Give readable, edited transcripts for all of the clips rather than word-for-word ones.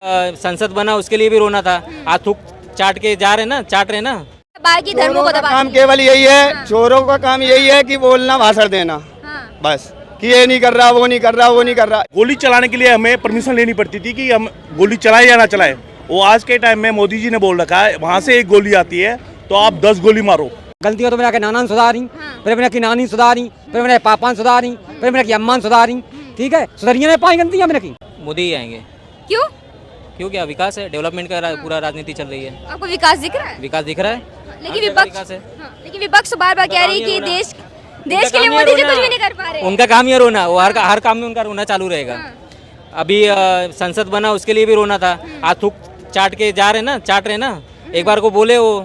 संसद बना उसके लिए भी रोना था। आज थूक चाट के जा रहे ना, चाट रहे ना। बाकी धर्मों को दबा काम केवल यही है, चोरों का काम यही है कि बोलना, भाषण देना, बस कि ये नहीं कर रहा, वो नहीं कर रहा, वो नहीं कर रहा। गोली चलाने के लिए हमें परमिशन लेनी पड़ती थी कि हम गोली चलाएं या ना चलाएं। वो आज के टाइम में मोदी जी ने बोल रखा है वहाँ से एक गोली आती है तो आप 10 गोली मारो। गलतियां तो मेरा के नाना सुधारी, फिर मेरा की नानी सुधारी, फिर मेरे पापा सुधारी, फिर मेरा की अम्मा सुधारी, ठीक है। सुधरिए नहीं पाई गलतियां मेरे की। मोदी ही आएंगे। क्यों? क्यों? क्या विकास है, डेवलपमेंट का पूरा राजनीति चल रही है। आपको विकास दिख रहा है? विकास दिख रहा है, लेकिन विपक्ष बार बार कह रही है कि देश के लिए मोदी जी कुछ भी नहीं कर पा रहे। उनका काम ही रोना, वो हर काम में उनका रोना चालू रहेगा। अभी संसद बना उसके लिए भी रोना था। आज थूक चाट के जा रहे ना, चाट रहे ना। एक बार को बोले वो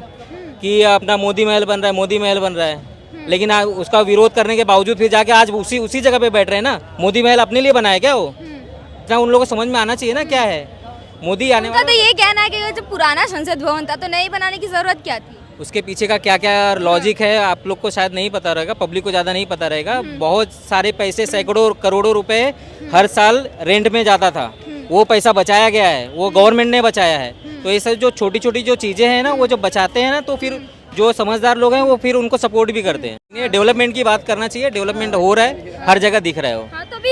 कि अपना मोदी महल बन रहा है, मोदी महल बन रहा है, लेकिन उसका विरोध करने के बावजूद फिर जाके आज उसी जगह पे बैठ रहे हैं ना। मोदी महल अपने लिए बनाया क्या वो? क्या उन लोगों को समझ में आना चाहिए ना क्या है मोदी आने वाला। तो ये कहना है कि जब पुराना संसद भवन था तो नई बनाने की जरूरत क्या थी? उसके पीछे का क्या क्या लॉजिक है आप लोग को शायद नहीं पता रहेगा, पब्लिक को ज़्यादा नहीं पता रहेगा। बहुत सारे पैसे, सैकड़ों करोड़ों रुपए हर साल रेंट में जाता था, वो पैसा बचाया गया है, वो गवर्नमेंट ने बचाया है। तो ये सब जो छोटी छोटी जो चीज़ें हैं ना, वो जब बचाते हैं ना तो फिर जो समझदार लोग हैं वो फिर उनको सपोर्ट भी करते हैं। ये डेवलपमेंट की बात करना चाहिए, डेवलपमेंट हो रहा है, हर जगह दिख रहा है वो। हाँ, तो भी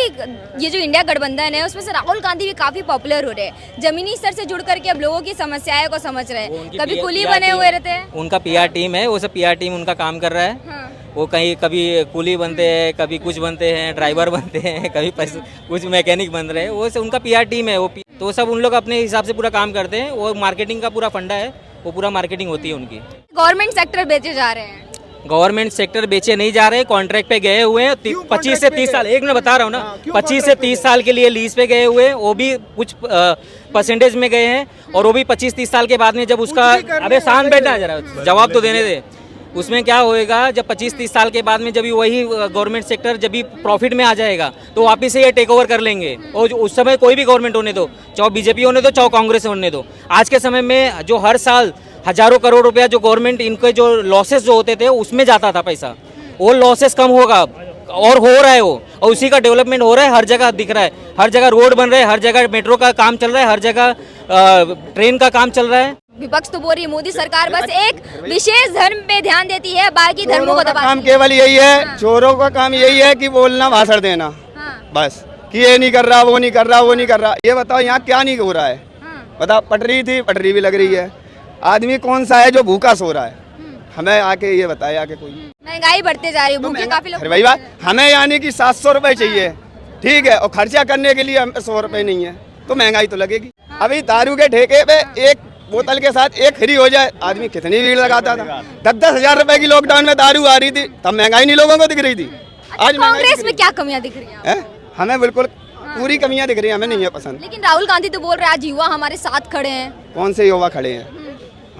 ये जो इंडिया गठबंधन है उसमें से राहुल गांधी भी काफी पॉपुलर हो रहे हैं। जमीनी स्तर से जुड़ करके अब लोगों की समस्याओं को समझ रहे हैं। कभी कुली बने हुए रहते हैं, उनका पीआर टीम है, वो सब पीआर टीम उनका काम कर रहा है। हाँ। वो कहीं कभी कुली बनते हैं, कभी कुछ बनते हैं, ड्राइवर बनते हैं, कभी कुछ मैकेनिक बन रहे हैं, वो सब उनका पीआर टीम है। वो तो सब उन लोग अपने हिसाब से पूरा काम करते हैं। वो मार्केटिंग का पूरा फंडा है, वो पूरा मार्केटिंग होती है उनकी। गवर्नमेंट सेक्टर बेचे जा रहे हैं। गवर्नमेंट सेक्टर बेचे नहीं जा रहे, कॉन्ट्रैक्ट पे गए हुए हैं। 25 से 30 साल, एक मैं बता रहा हूँ ना, 25 से 30 साल के लिए लीज पे गए हुए हैं। वो भी कुछ परसेंटेज में गए हैं, और वो भी 25-30 साल के बाद में जब उसका, अबे शांत बैठना जरा, जवाब तो देने दे। उसमें क्या होएगा, जब 25-30 साल के बाद में जब वही गवर्नमेंट सेक्टर जब भी प्रॉफिट में आ जाएगा तो वापस से ये टेक ओवर कर लेंगे। और उस समय कोई भी गवर्नमेंट होने दो, चाहे बीजेपी होने दो, चाहे कांग्रेस होने दो। आज के समय में जो हर साल हजारों करोड़ रुपया जो गवर्नमेंट इनके जो लॉसेस जो होते थे उसमें जाता था पैसा, वो लॉसेस कम होगा और हो रहा है वो, और उसी का डेवलपमेंट हो रहा है। हर जगह दिख रहा है, हर जगह रोड बन रहे हैं, हर जगह मेट्रो का काम चल रहा है, हर जगह ट्रेन का काम चल रहा है। विपक्ष तो बोल रही है मोदी सरकार बस एक विशेष धर्म पे ध्यान देती है, बाकी धर्मों को दबा। काम केवल यही है, चोरों का काम यही है कि बोलना, भाषण देना, बस कि ये नहीं कर रहा, वो नहीं कर रहा, वो नहीं कर रहा। ये बताओ यहाँ क्या नहीं हो रहा है? बताओ, पटरी थी, पटरी भी लग रही है। आदमी कौन सा है जो भूखा सो रहा है? हमें आके ये बताए आके कोई। महंगाई बढ़ते जा रही है, भूखे काफी लोग। अरे भाई बात, हमें यानी कि 700 रुपए चाहिए, ठीक है, और खर्चा करने के लिए हमें 100 रुपए नहीं है, तो महंगाई तो लगेगी। अभी दारू के ठेके पे एक बोतल के साथ एक फ्री हो जाए, आदमी कितनी भीड़ लगाता था। 10-10 हजार रुपए की लॉकडाउन में दारू आ रही थी, तब महंगाई नहीं लोगों को दिख रही थी। आज कांग्रेस में क्या कमियां दिख रही हैं? हमें बिल्कुल पूरी कमियां दिख रही हैं, हमें नहीं है पसंद। लेकिन राहुल गांधी तो बोल रहे हैं आज युवा हमारे साथ खड़े हैं। कौन से युवा खड़े हैं?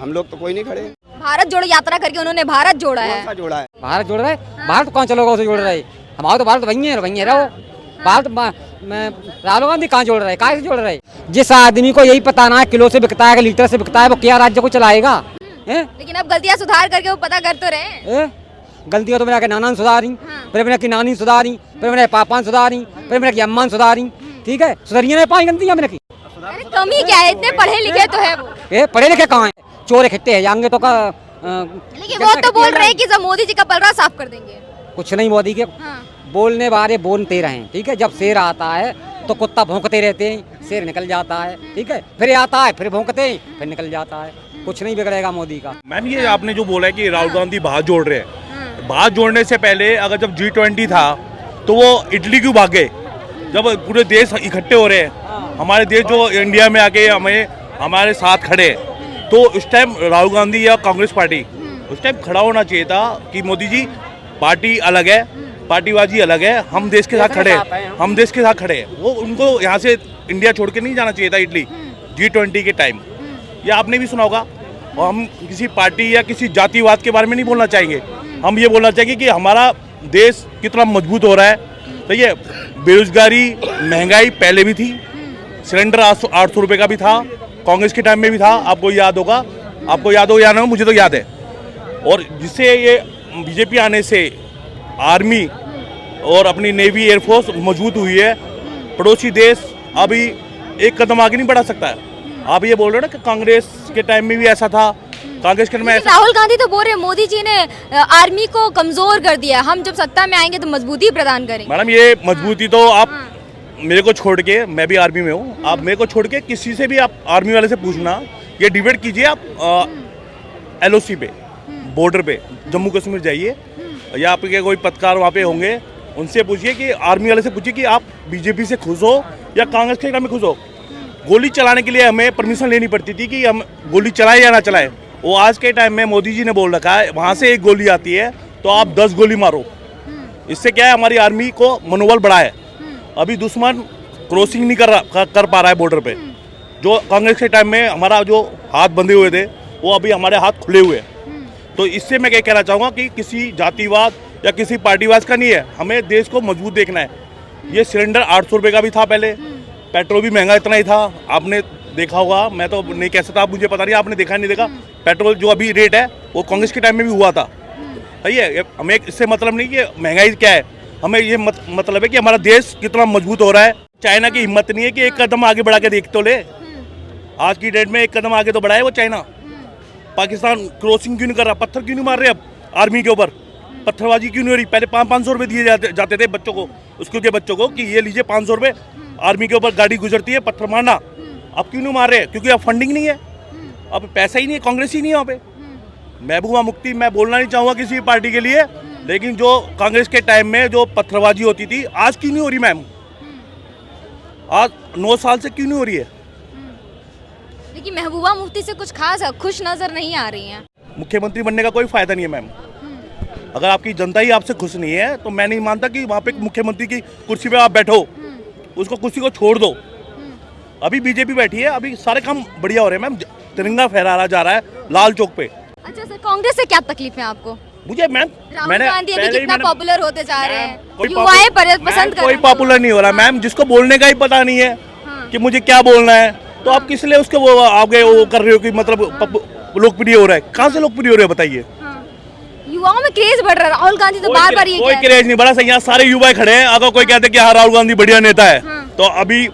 हम लोग तो कोई नहीं खड़े। भारत जोड़ो यात्रा करके उन्होंने भारत जोड़ा है। जोड़ा है भारत जोड़ रहा है, भारत कौन सा लोगों से जोड़ रहा है? हमारा तो भारत वही है रहो। भारत राहुल गांधी कहाँ जोड़ रहा है, कहाँ से जोड़ रहा है? जिस आदमी को यही पता ना है किलो से बिकता है, लीटर से बिकता है, वो क्या राज्य को चलाएगा? लेकिन अब गलतियां सुधार करके वो पता कर तो रहे। गलतियां तो मेरा के नाना सुधारी, फिर मेरा की नानी सुधारी, फिर मेरे पापा सुधारी, फिर मेरा की अम्मा सुधारी, ठीक है। सुधरिए नहीं पाई गलतियां मेरे की। कमी क्या है, इतने पढ़े लिखे तो है वो। पढ़े लिखे कहाँ है? चोर इकट्ठे है जाएंगे तो लेकिन वो तो बोल रहे हैं कि जब मोदी जी का पलड़ा साफ कर देंगे। कुछ नहीं मोदी के बोलने वाले बोलते रहें, ठीक है। जब शेर आता है तो कुत्ता भौंकते रहते हैं, शेर निकल जाता है, ठीक है। फिर आता है, फिर भौंकते हैं, फिर निकल जाता है। कुछ नहीं बिगड़ेगा मोदी का। मैम, ये आपने जो बोला है कि राहुल गांधी भारत जोड़ रहे हैं, भारत जोड़ने से पहले अगर जब G20 था तो वो इटली क्यों भागे? जब पूरे देश इकट्ठे हो रहे हैं, हमारे देश जो इंडिया में आके हमारे साथ खड़े, तो उस टाइम राहुल गांधी या कांग्रेस पार्टी उस टाइम खड़ा होना चाहिए था कि मोदी जी, पार्टी अलग है, पार्टीबाजी अलग है, हम देश के साथ खड़े हैं, हम देश के साथ खड़े हैं। वो उनको यहाँ से इंडिया छोड़ के नहीं जाना चाहिए था इटली G20 के टाइम। ये आपने भी सुना होगा। और हम किसी पार्टी या किसी जातिवाद के बारे में नहीं बोलना चाहेंगे, हम ये बोलना चाहेंगे कि हमारा देश कितना मजबूत हो रहा है। तो ये बेरोजगारी, महंगाई पहले भी थी, सिलेंडर 800 रुपये का भी था, कांग्रेस के टाइम में भी था, आपको याद होगा, आपको याद हो या ना हो, मुझे तो याद है। और जिससे ये बीजेपी आने से आर्मी और अपनी नेवी, एयरफोर्स मजबूत हुई है। पड़ोसी देश अभी एक कदम आगे नहीं बढ़ा सकता है। आप ये बोल रहे हो ना कि कांग्रेस के टाइम में भी ऐसा था, कांग्रेस के टाइम में लेकिन ऐसा। राहुल गांधी तो बोल रहे हैं मोदी जी ने आर्मी को कमजोर कर दिया, हम जब सत्ता में आएंगे तो मजबूती प्रदान करेंगे। मैडम ये मजबूती तो आप मेरे को छोड़ के, मैं भी आर्मी में हूँ, आप मेरे को छोड़ के किसी से भी आप आर्मी वाले से पूछना, ये डिबेट कीजिए आप LOC पे, बॉर्डर पे जम्मू कश्मीर जाइए, या आपके कोई पत्रकार वहाँ पे होंगे, उनसे पूछिए कि आर्मी वाले से पूछिए कि आप बीजेपी से खुश हो या कांग्रेस के टाइम में खुश हो। गोली चलाने के लिए हमें परमिशन लेनी पड़ती थी कि हम गोली चलाएं या ना चलाएं। वो आज के टाइम में मोदी जी ने बोल रखा है वहाँ से एक गोली आती है तो आप 10 गोली मारो। इससे क्या है, हमारी आर्मी को मनोबल बढ़ा है। अभी दुश्मन क्रॉसिंग नहीं कर पा रहा है बॉर्डर पे। जो कांग्रेस के टाइम में हमारा जो हाथ बंधे हुए थे वो अभी हमारे हाथ खुले हुए हैं। तो इससे मैं क्या कहना चाहूँगा कि किसी जातिवाद या किसी पार्टीवाद का नहीं है, हमें देश को मजबूत देखना है। ये सिलेंडर 800 रुपये का भी था पहले, पेट्रोल भी महंगा इतना ही था, आपने देखा होगा, मैं तो नहीं कह सकता, मुझे पता नहीं आपने देखा नहीं देखा। पेट्रोल जो अभी रेट है वो कांग्रेस के टाइम में भी हुआ था। सही है, हमें इससे मतलब नहीं कि महंगाई क्या है, हमें ये मतलब है कि हमारा देश कितना मजबूत हो रहा है। चाइना की हिम्मत नहीं है कि एक कदम आगे बढ़ा के देख तो ले। आज की डेट में एक कदम आगे तो बढ़ाए वो चाइना। पाकिस्तान क्रॉसिंग क्यों नहीं कर रहा, पत्थर क्यों नहीं मार रहे अब आर्मी के ऊपर, पत्थरबाजी क्यों नहीं हो रही। पहले 500 रुपये दिए जाते थे बच्चों को, स्कूल के बच्चों को, कि ये लीजिए 500 रुपये, आर्मी के ऊपर गाड़ी गुजरती है पत्थर मारना। अब क्यों नहीं मार रहे, क्योंकि अब फंडिंग नहीं है, अब पैसा ही नहीं है, कांग्रेस ही नहीं है वहाँ पे। महबूबा मुफ्ती, मैं बोलना नहीं चाहूँगा किसी पार्टी के लिए, लेकिन जो कांग्रेस के टाइम में जो पत्थरबाजी होती थी आज क्यों नहीं हो रही मैम, आज 9 साल से क्यों नहीं हो रही है। लेकिन महबूबा मुफ्ती से कुछ खास खुश नजर नहीं आ रही हैं। मुख्यमंत्री बनने का कोई फायदा नहीं है मैम। अगर आपकी जनता ही आपसे खुश नहीं है तो मैं नहीं मानता कि वहाँ पे मुख्यमंत्री की कुर्सी पे आप बैठो, उसको कुर्सी को छोड़ दो। अभी बीजेपी बैठी है, अभी सारे काम बढ़िया हो रहे हैं मैम, तिरंगा फहराया जा रहा है लाल चौक पे। अच्छा सर, कांग्रेस से क्या तकलीफ है आपको? मुझे मैम, राहुल गांधी अभी कितना पॉपुलर होते जा रहे हैं, कोई युवाएं पसंद कर कोई पॉपुलर नहीं हो रहा मैम, जिसको बोलने का ही पता नहीं है कि मुझे क्या बोलना है, तो आप किस लिए उसको वो आगे वो कर रहे हो कि मतलब लोकप्रिय हो रहा है। कहाँ से लोकप्रिय हो रहा है बताइए। युवाओं में क्रेज बढ़ रहा है, राहुल गांधी तो बार बार ये कोई क्रेज नहीं बढ़ा, सही यहाँ सारे युवा खड़े हैं। अगर कोई कहते कि हाँ राहुल गांधी बढ़िया नेता है, तो अभी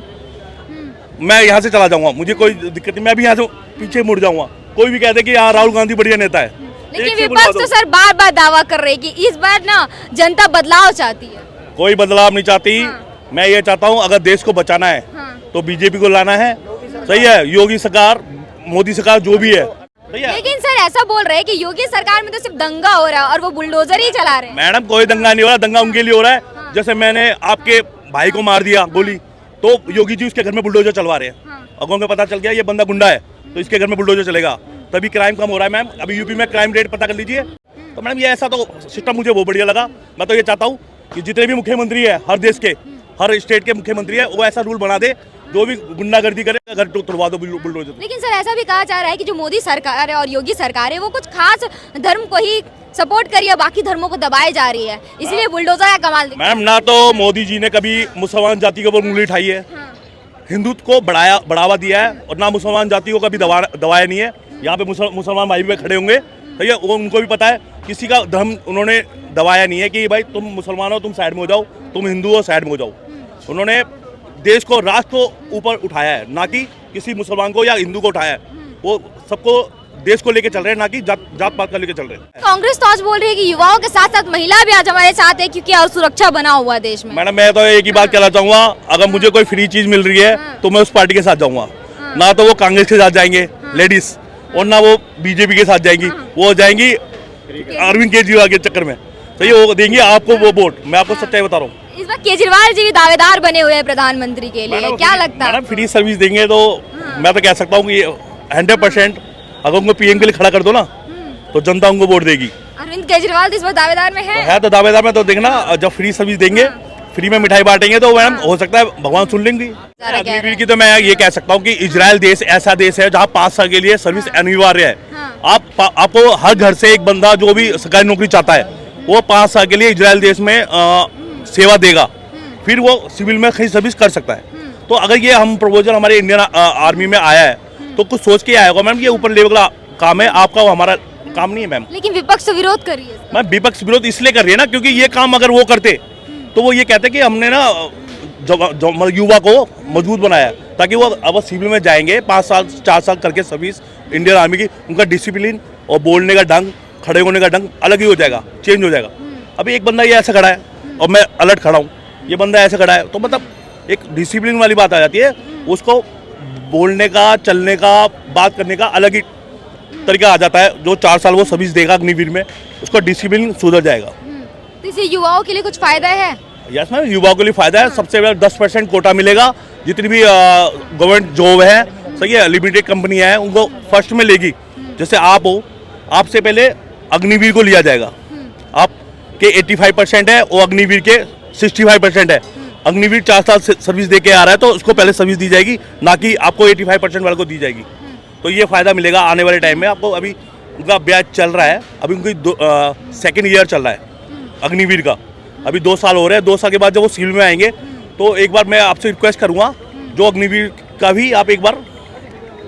मैं यहाँ से चला जाऊंगा, मुझे कोई दिक्कत नहीं, मैं भी यहाँ से पीछे मुड़ जाऊंगा। कोई भी कहते कि हाँ राहुल गांधी बढ़िया नेता है। लेकिन विपक्ष तो सर बार बार दावा कर रहे हैं कि इस बार ना जनता बदलाव चाहती है। कोई बदलाव नहीं चाहती। मैं ये चाहता हूँ अगर देश को बचाना है तो बीजेपी को लाना है। सही है, योगी सरकार, मोदी सरकार जो भी है। लेकिन सर ऐसा बोल रहे हैं कि योगी सरकार में तो सिर्फ दंगा हो रहा है और वो बुलडोजर ही चला रहे हैं। मैडम कोई दंगा नहीं हो रहा, दंगा उनके लिए हो रहा है। जैसे मैंने आपके भाई को मार दिया गोली, तो योगी जी उसके घर में बुलडोजर चलवा रहे हैं। अगर उन्हें पता चल गया ये बंदा गुंडा है तो इसके घर में बुलडोजर चलेगा, तभी क्राइम कम हो रहा है मैम। अभी यूपी में क्राइम रेट पता कर लीजिए। तो मैडम ये ऐसा तो सिस्टम मुझे वो बढ़िया लगा। मैं तो ये चाहता हूँ कि जितने भी मुख्यमंत्री है, हर देश के हर स्टेट के मुख्यमंत्री है, वो ऐसा रूल बना दे, जो भी गुंडागर्दी करे घर तुड़वा दो बुलडोजर। लेकिन सर ऐसा भी कहा जा रहा है कि जो मोदी सरकार है और योगी सरकार है वो कुछ खास धर्म को ही सपोर्ट कर रही है, बाकी धर्मों को दबाए जा रही है, इसलिए बुलडोजर का कमाल दिखता है। मैम ना तो मोदी जी ने कभी मुसलमान जाति के ऊपर उंगली उठाई है, हिंदुत्व को बढ़ावा दिया है, और ना मुसलमान जाति को कभी दबाया नहीं है। यहाँ पे मुसलमान भाई भी खड़े होंगे, सही है, वो उनको भी पता है किसी का धर्म उन्होंने दबाया नहीं है कि भाई तुम मुसलमान हो तुम साइड में हो जाओ, तुम हिंदू हो साइड में हो जाओ। उन्होंने देश को, राष्ट्र को ऊपर उठाया है, ना कि किसी मुसलमान को या हिंदू को उठाया है। वो सबको देश को लेके चल रहे हैं, ना कि जात पात का लेके चल रहे हैं। कांग्रेस तो आज बोल रही है कि युवाओं के साथ साथ महिला भी आज हमारे साथ है, क्योंकि और सुरक्षा बना हुआ है देश में। मैडम मैं तो एक ही बात कहना चाहूँगा, अगर मुझे कोई फ्री चीज मिल रही है तो मैं उस पार्टी के साथ जाऊँगा। ना तो वो कांग्रेस के साथ जाएंगे लेडीज, और ना वो बीजेपी के साथ जाएंगी, वो जाएंगी अरविंद केजरीवाल के चक्कर में। सही, वो देंगे आपको वो वोट। मैं आपको सच्चाई बता रहा हूँ। इस बार केजरीवाल जी भी दावेदार बने हुए हैं प्रधानमंत्री के लिए, क्या लगता है? मैडम फ्री सर्विस देंगे तो मैं तो कह सकता हूँ कि 100% अगर उनको पीएम के लिए खड़ा कर दो ना तो जनता उनको वोट देगी। अरविंद केजरीवाल तो इस बार दावेदार में है। तो दावेदार में तो देखना, जब फ्री सर्विस देंगे, फ्री में मिठाई बांटेंगे, तो मैडम हो सकता है भगवान सुन लेंगे। अग्निवीर की तो मैं ये कह सकता हूँ कि इजराइल देश ऐसा देश है जहाँ 5 साल के लिए सर्विस अनिवार्य है। आपको हर घर से एक बंदा जो भी सरकारी नौकरी चाहता है वो 5 साल के लिए इजराइल देश में सेवा देगा, फिर वो सिविल में कहीं सर्विस कर सकता है। तो अगर ये हम प्रपोजल हमारे इंडियन आर्मी में आया है तो कुछ सोच के आया होगा मैम। ये ऊपर लेवल का काम है, आपका वो हमारा काम नहीं है मैम। लेकिन विपक्ष तो विरोध कर रही है। मैम विपक्ष विरोध इसलिए कर रही है ना क्योंकि ये काम अगर वो करते तो वो ये कहते कि हमने ना युवा को मजबूत बनाया, ताकि वो अब सिविल में जाएंगे 5 साल 4 साल करके सर्विस इंडियन आर्मी की, उनका डिसिप्लिन और बोलने का ढंग, खड़े होने का ढंग अलग ही हो जाएगा, चेंज हो जाएगा। अभी एक बंदा ये ऐसे खड़ा है और मैं अलर्ट खड़ा हूँ, ये बंदा ऐसे खड़ा है, तो मतलब एक डिसिप्लिन वाली बात आ जाती है। उसको बोलने का, चलने का, बात करने का अलग ही तरीका आ जाता है। जो 4 साल वो सर्विस देगा अग्निवीर में, उसका डिसिप्लिन सुधर जाएगा। तो इससे युवाओं के लिए कुछ फायदा है? यस मैम, युवाओं के लिए फायदा है। सबसे पहले 10% कोटा मिलेगा, जितनी भी गवर्नमेंट जॉब है, सही है, लिमिटेड कंपनी है, उनको फर्स्ट में लेगी। जैसे आप हो, आपसे पहले अग्निवीर को लिया जाएगा। आपके 85% है, वो अग्निवीर के 65% है। अग्निवीर 4 साल सर्विस दे के आ रहा है, तो उसको पहले सर्विस दी जाएगी, ना कि आपको 85% वाले को दी जाएगी। तो ये फायदा मिलेगा आने वाले टाइम में आपको। अभी उनका बैच चल रहा है, अभी उनकी 2nd ईयर चल रहा है अग्निवीर का, अभी 2 साल हो रहे हैं। 2 साल के बाद जब वो सिविल में आएंगे, तो एक बार मैं आपसे रिक्वेस्ट करूँगा, जो अग्निवीर का भी आप एक बार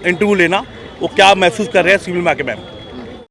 इंटरव्यू लेना, वो क्या महसूस कर रहे हैं सिविल में आके मैम।